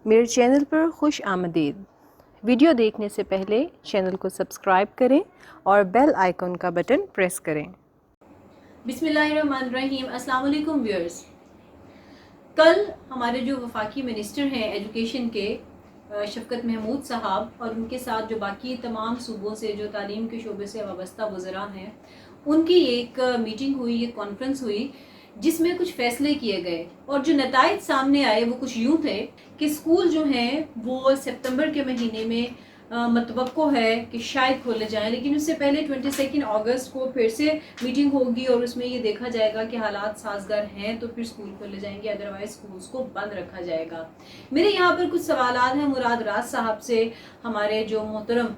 میرے چینل پر خوش آمدید۔ ویڈیو دیکھنے سے پہلے چینل کو سبسکرائب کریں اور بیل آئیکن کا بٹن پریس کریں۔ بسم اللہ الرحمن الرحیم۔ السلام علیکم ویورز۔ کل ہمارے جو وفاقی منسٹر ہیں ایجوکیشن کے شفقت محمود صاحب اور ان کے ساتھ جو باقی تمام صوبوں سے جو تعلیم کے شعبے سے وابستہ وزراء ہیں ان کی ایک میٹنگ ہوئی، ایک کانفرنس ہوئی جس میں کچھ فیصلے کیے گئے اور جو نتائج سامنے آئے وہ کچھ یوں تھے کہ اسکول جو ہیں وہ سپتمبر کے مہینے میں متوقع ہے کہ شاید کھولے جائیں، لیکن اس سے پہلے 22 اگست کو پھر سے میٹنگ ہوگی اور اس میں یہ دیکھا جائے گا کہ حالات سازگار ہیں تو پھر اسکول کھولے جائیں گے، ادروائز اسکولس کو بند رکھا جائے گا۔ میرے یہاں پر کچھ سوالات ہیں مراد راز صاحب سے، ہمارے جو محترم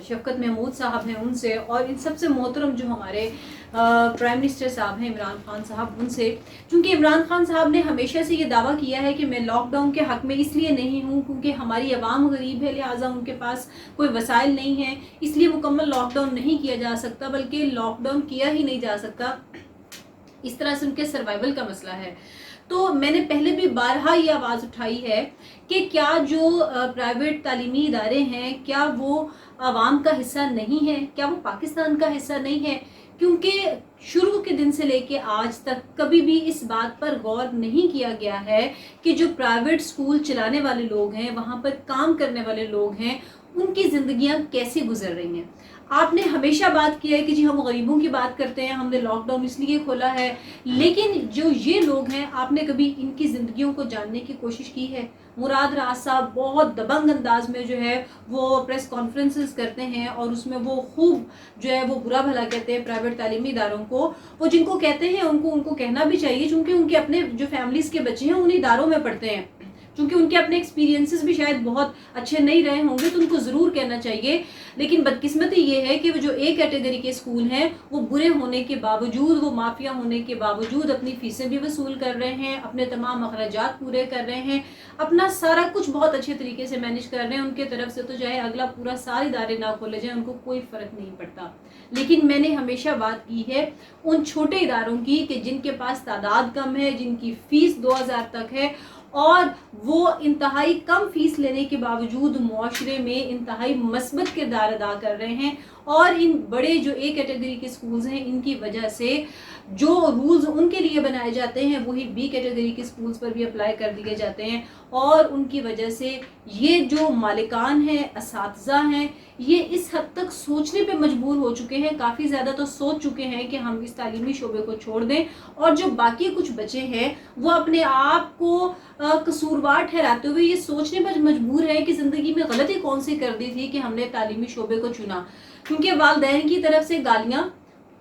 شفقت محمود صاحب ہیں ان سے، اور ان سب سے محترم جو ہمارے پرائم منسٹر صاحب ہیں عمران خان صاحب ان سے، چونکہ عمران خان صاحب نے ہمیشہ سے یہ دعویٰ کیا ہے کہ میں لاک ڈاؤن کے حق میں اس لیے نہیں ہوں کیونکہ ہماری عوام غریب ہے، لہٰذا ان کے پاس کوئی وسائل نہیں ہیں، اس لیے مکمل لاک ڈاؤن نہیں کیا جا سکتا، بلکہ لاک ڈاؤن کیا ہی نہیں جا سکتا، اس طرح سے ان کے سروائیول کا مسئلہ ہے۔ تو میں نے پہلے بھی بارہا یہ آواز اٹھائی ہے کہ کیا جو پرائیویٹ تعلیمی ادارے ہیں کیا وہ عوام کا حصہ نہیں ہے، کیا وہ پاکستان کا حصہ نہیں ہے، کیونکہ شروع کے دن سے لے کے آج تک کبھی بھی اس بات پر غور نہیں کیا گیا ہے کہ جو پرائیویٹ اسکول چلانے والے لوگ ہیں، وہاں پر کام کرنے والے لوگ ہیں، ان کی زندگیاں کیسے گزر رہی ہیں۔ آپ نے ہمیشہ بات کیا ہے کہ جی ہم غریبوں کی بات کرتے ہیں، ہم نے لاک ڈاؤن اس لیے کھولا ہے، لیکن جو یہ لوگ ہیں آپ نے کبھی ان کی زندگیوں کو جاننے کی کوشش کی ہے؟ مراد راز صاحب بہت دبنگ انداز میں جو ہے وہ پریس کانفرنسز کرتے ہیں اور اس میں وہ خوب جو ہے وہ برا بھلا کہتے ہیں پرائیویٹ تعلیمی اداروں کو، وہ جن کو کہتے ہیں ان کو کہنا بھی چاہیے، چونکہ ان کے اپنے جو فیملیز کے بچے ہیں ان اداروں میں پڑھتے ہیں، چونکہ ان کے اپنے ایکسپیرینسز بھی شاید بہت اچھے نہیں رہے ہوں گے تو ان کو ضرور کہنا چاہیے۔ لیکن بدقسمتی یہ ہے کہ وہ جو اے کیٹیگری کے اسکول ہیں وہ برے ہونے کے باوجود، وہ مافیا ہونے کے باوجود اپنی فیسیں بھی وصول کر رہے ہیں، اپنے تمام اخراجات پورے کر رہے ہیں، اپنا سارا کچھ بہت اچھے طریقے سے مینیج کر رہے ہیں، ان کے طرف سے تو چاہے اگلا پورا سارے ادارے نہ کھولے جائیں ان کو کوئی فرق نہیں پڑتا۔ لیکن میں نے ہمیشہ بات کی ہے ان چھوٹے اداروں کی کہ جن کے پاس تعداد کم ہے، جن کی فیس 2000 تک ہے اور وہ انتہائی کم فیس لینے کے باوجود معاشرے میں انتہائی مثبت کردار ادا کر رہے ہیں، اور ان بڑے جو اے کیٹیگری کے سکولز ہیں ان کی وجہ سے جو رولز ان کے لیے بنائے جاتے ہیں وہی بی کیٹیگری کے سکولز پر بھی اپلائی کر دیے جاتے ہیں، اور ان کی وجہ سے یہ جو مالکان ہیں، اساتذہ ہیں، یہ اس حد تک سوچنے پہ مجبور ہو چکے ہیں، کافی زیادہ تو سوچ چکے ہیں کہ ہم اس تعلیمی شعبے کو چھوڑ دیں، اور جو باقی کچھ بچے ہیں وہ اپنے آپ کو قصوروار ٹھہراتے ہوئے یہ سوچنے پر مجبور ہے کہ زندگی میں غلطی کون سی کر دی تھی کہ ہم نے تعلیمی شعبے کو چنا، کیونکہ والدین کی طرف سے گالیاں،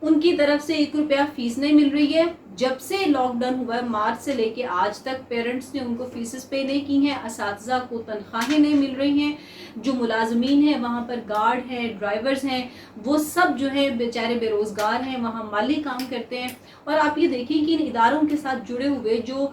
ان کی طرف سے 1 روپیہ فیس نہیں مل رہی ہے، جب سے لاک ڈاؤن ہوا ہے مارچ سے لے کے آج تک پیرنٹس نے ان کو فیسز پے نہیں کی ہیں، اساتذہ کو تنخواہیں نہیں مل رہی ہیں، جو ملازمین ہیں وہاں پر گارڈ ہیں، ڈرائیورز ہیں، وہ سب جو ہیں بیچارے بے روزگار ہیں، وہاں مالی کام کرتے ہیں، اور آپ یہ دیکھیں کہ ان اداروں کے ساتھ جڑے ہوئے جو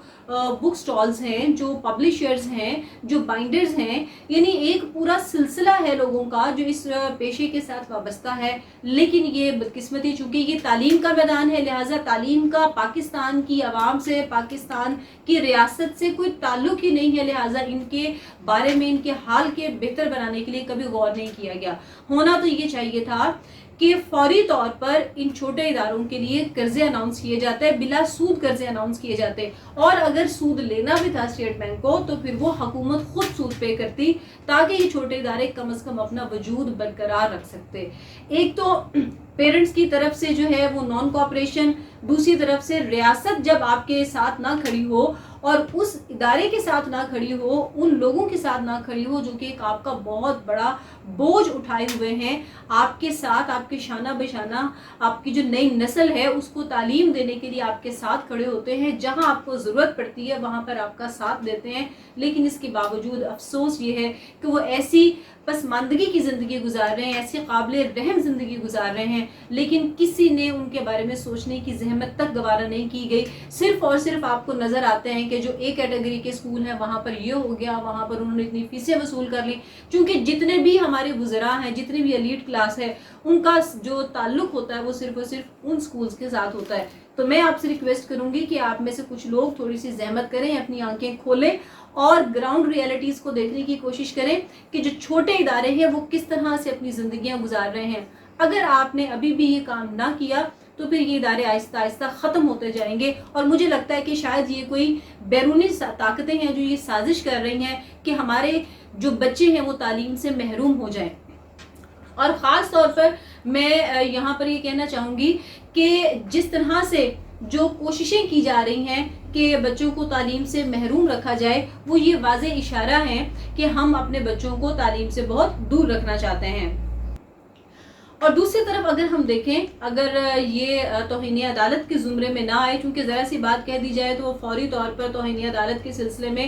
بک سٹالز ہیں، جو پبلشرز ہیں، جو بائنڈرز ہیں، یعنی ایک پورا سلسلہ ہے لوگوں کا جو اس پیشے کے ساتھ وابستہ ہے، لیکن یہ بدقسمتی چونکہ یہ تعلیم کا میدان ہے، لہٰذا تعلیم کا پاکستان کی عوام سے، پاکستان کی ریاست سے کوئی تعلق ہی نہیں ہے، لہٰذا ان کے بارے میں، ان کے حال کے بہتر بنانے کے لیے کبھی غور نہیں کیا گیا۔ ہونا تو یہ چاہیے تھا کہ فوری طور پر ان چھوٹے اداروں کے لیے قرضے اناؤنس کیے جاتے، بلا سود قرضے اناؤنس کیے جاتے، اور اگر سود لینا بھی تھا اسٹیٹ بینک کو تو پھر وہ حکومت خود سود پے کرتی تاکہ یہ چھوٹے ادارے کم از کم اپنا وجود برقرار رکھ سکتے۔ ایک تو پیرنٹس کی طرف سے جو ہے وہ نان کوآپریشن، دوسری طرف سے ریاست جب آپ کے ساتھ نہ کھڑی ہو اور اس ادارے کے ساتھ نہ کھڑی ہو، ان لوگوں کے ساتھ نہ کھڑی ہو جو کہ ایک آپ کا بہت بڑا بوجھ اٹھائے ہوئے ہیں، آپ کے ساتھ، آپ کے شانہ بہ شانہ، آپ کی جو نئی نسل ہے اس کو تعلیم دینے کے لیے آپ کے ساتھ کھڑے ہوتے ہیں، جہاں آپ کو ضرورت پڑتی ہے وہاں پر آپ کا ساتھ دیتے ہیں، لیکن اس کے باوجود افسوس یہ ہے کہ وہ ایسی پسماندگی کی زندگی گزار رہے ہیں، ایسی قابل رحم زندگی گزار رہے ہیں، لیکن کسی نے ان کے بارے میں سوچنے کی زحمت تک گوارا نہیں کی گئی۔ صرف اور صرف آپ کو نظر آتے ہیں کہ جو اے کیٹیگری کے اسکول ہیں وہاں پر یہ ہو گیا، وہاں پر انہوں نے اتنی فیسیں وصول کر لی، چونکہ جتنے بھی ہمارے وزراء ہیں، جتنی بھی ایلیٹ کلاس ہے، ان کا جو تعلق ہوتا ہے وہ صرف اور صرف ان اسکولز کے ساتھ ہوتا ہے، تو میں آپ سے ریکویسٹ کروں گی کہ آپ میں سے کچھ لوگ تھوڑی سی زحمت کریں, اپنی آنکھیں کھولیں اور گراؤنڈ ریئلٹیز کو دیکھنے کی کوشش کریں کہ جو چھوٹے ادارے ہیں وہ کس طرح سے اپنی زندگیاں گزار رہے ہیں. اگر آپ نے ابھی بھی یہ کام نہ کیا تو پھر یہ ادارے آہستہ آہستہ ختم ہوتے جائیں گے, اور مجھے لگتا ہے کہ شاید یہ کوئی بیرونی طاقتیں ہیں جو یہ سازش کر رہی ہیں کہ ہمارے جو بچے ہیں وہ تعلیم سے محروم ہو جائیں. اور خاص طور پر میں یہاں پر یہ کہنا چاہوں گی کہ جس طرح سے جو کوششیں کی جا رہی ہیں کہ بچوں کو تعلیم سے محروم رکھا جائے, وہ یہ واضح اشارہ ہے کہ ہم اپنے بچوں کو تعلیم سے بہت دور رکھنا چاہتے ہیں. اور دوسری طرف اگر ہم دیکھیں, اگر یہ توہین عدالت کے زمرے میں نہ آئے, چونکہ ذرا سی بات کہہ دی جائے تو وہ فوری طور پر توہین عدالت کے سلسلے میں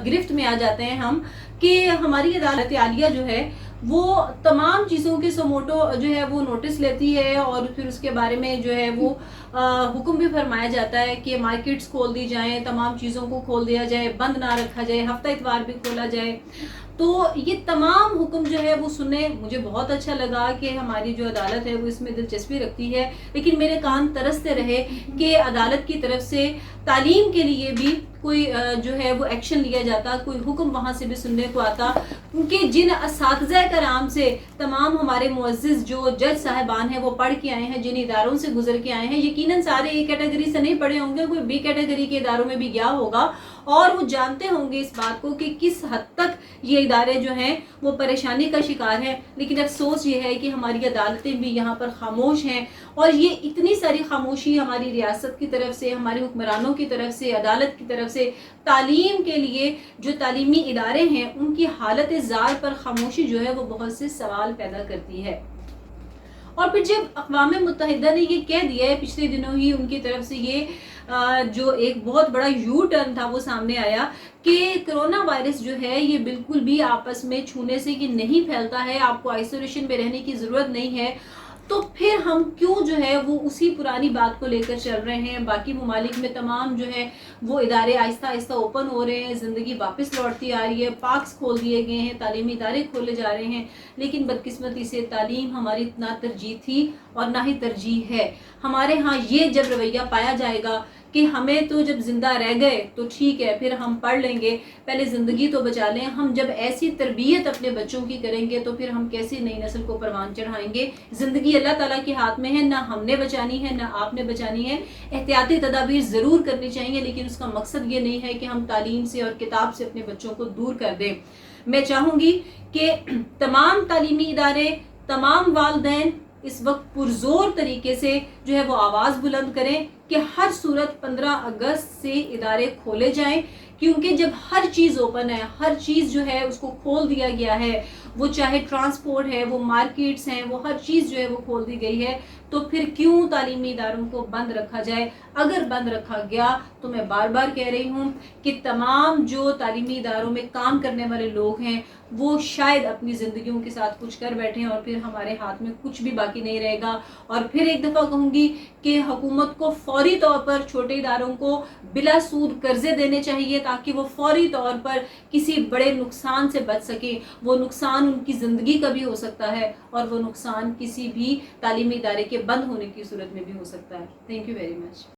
گرفت میں آ جاتے ہیں ہم, کہ ہماری عدالت عالیہ جو ہے وہ تمام چیزوں کے سموٹو جو ہے وہ نوٹس لیتی ہے, اور پھر اس کے بارے میں جو ہے وہ حکم بھی فرمایا جاتا ہے کہ مارکیٹس کھول دی جائیں, تمام چیزوں کو کھول دیا جائے, بند نہ رکھا جائے, ہفتہ اتوار بھی کھولا جائے. تو یہ تمام حکم جو ہے وہ سنے مجھے بہت اچھا لگا کہ ہماری جو عدالت ہے وہ اس میں دلچسپی رکھتی ہے, لیکن میرے کان ترستے رہے کہ عدالت کی طرف سے تعلیم کے لیے بھی کوئی جو ہے وہ ایکشن لیا جاتا, کوئی حکم وہاں سے بھی سننے کو آتا. کیونکہ جن اساتذہ کرام سے تمام ہمارے معزز جو جج صاحبان ہیں وہ پڑھ کے آئے ہیں, جن اداروں سے گزر کے آئے ہیں, یقیناً سارے اے کیٹیگری سے نہیں پڑھے ہوں گے, کوئی بی کیٹیگری کے اداروں میں بھی گیا ہوگا, اور وہ جانتے ہوں گے اس بات کو کہ کس حد تک یہ ادارے جو ہیں وہ پریشانی کا شکار ہیں. لیکن افسوس یہ ہے کہ ہماری عدالتیں بھی یہاں پر خاموش ہیں, اور یہ اتنی ساری خاموشی ہماری ریاست کی طرف سے, ہمارے حکمرانوں کی طرف سے, عدالت کی طرف سے تعلیم کے لیے جو تعلیمی ادارے ہیں ان کی حالت زار پر خاموشی جو ہے وہ بہت سے سوال پیدا کرتی ہے. اور پھر جب اقوام متحدہ نے یہ کہہ دیا ہے, پچھلے دنوں ہی ان کی طرف سے یہ جو ایک بہت بڑا یو ٹرن تھا وہ سامنے آیا کہ کرونا وائرس جو ہے یہ بالکل بھی آپس میں چھونے سے یہ نہیں پھیلتا ہے, آپ کو آئسولیشن میں رہنے کی ضرورت نہیں ہے, تو پھر ہم کیوں جو ہے وہ اسی پرانی بات کو لے کر چل رہے ہیں. باقی ممالک میں تمام جو ہے وہ ادارے آہستہ آہستہ اوپن ہو رہے ہیں, زندگی واپس لوٹتی آ رہی ہے, پارکس کھول دیے گئے ہیں, تعلیمی ادارے کھولے جا رہے ہیں, لیکن بدقسمتی سے تعلیم ہماری نہ ترجیح تھی اور نہ ہی ترجیح ہے. ہمارے ہاں یہ جب رویہ پایا جائے گا کہ ہمیں تو جب زندہ رہ گئے تو ٹھیک ہے, پھر ہم پڑھ لیں گے, پہلے زندگی تو بچا لیں, ہم جب ایسی تربیت اپنے بچوں کی کریں گے تو پھر ہم کیسی نئی نسل کو پروان چڑھائیں گے. زندگی اللہ تعالیٰ کے ہاتھ میں ہے, نہ ہم نے بچانی ہے نہ آپ نے بچانی ہے. احتیاطی تدابیر ضرور کرنی چاہیے, لیکن اس کا مقصد یہ نہیں ہے کہ ہم تعلیم سے اور کتاب سے اپنے بچوں کو دور کر دیں. میں چاہوں گی کہ تمام تعلیمی ادارے, تمام والدین اس وقت پرزور طریقے سے جو ہے وہ آواز بلند کریں کہ ہر صورت 15 اگست سے ادارے کھولے جائیں, کیونکہ جب ہر چیز اوپن ہے, ہر چیز جو ہے اس کو کھول دیا گیا ہے, وہ چاہے ٹرانسپورٹ ہے, وہ مارکیٹس ہیں, وہ ہر چیز جو ہے وہ کھول دی گئی ہے, تو پھر کیوں تعلیمی اداروں کو بند رکھا جائے. اگر بند رکھا گیا تو میں بار بار کہہ رہی ہوں کہ تمام جو تعلیمی اداروں میں کام کرنے والے لوگ ہیں وہ شاید اپنی زندگیوں کے ساتھ کچھ کر بیٹھیں, اور پھر ہمارے ہاتھ میں کچھ بھی باقی نہیں رہے گا. اور پھر ایک دفعہ کہوں گی کہ حکومت کو فوری طور پر چھوٹے اداروں کو بلا سود قرضے دینے چاہیے, تاکہ وہ فوری طور پر کسی بڑے نقصان سے بچ سکیں. وہ نقصان ان کی زندگی کا بھی ہو سکتا ہے, اور وہ نقصان کسی بھی تعلیمی ادارے کے بند ہونے کی صورت میں بھی ہو سکتا ہے. Thank you very much.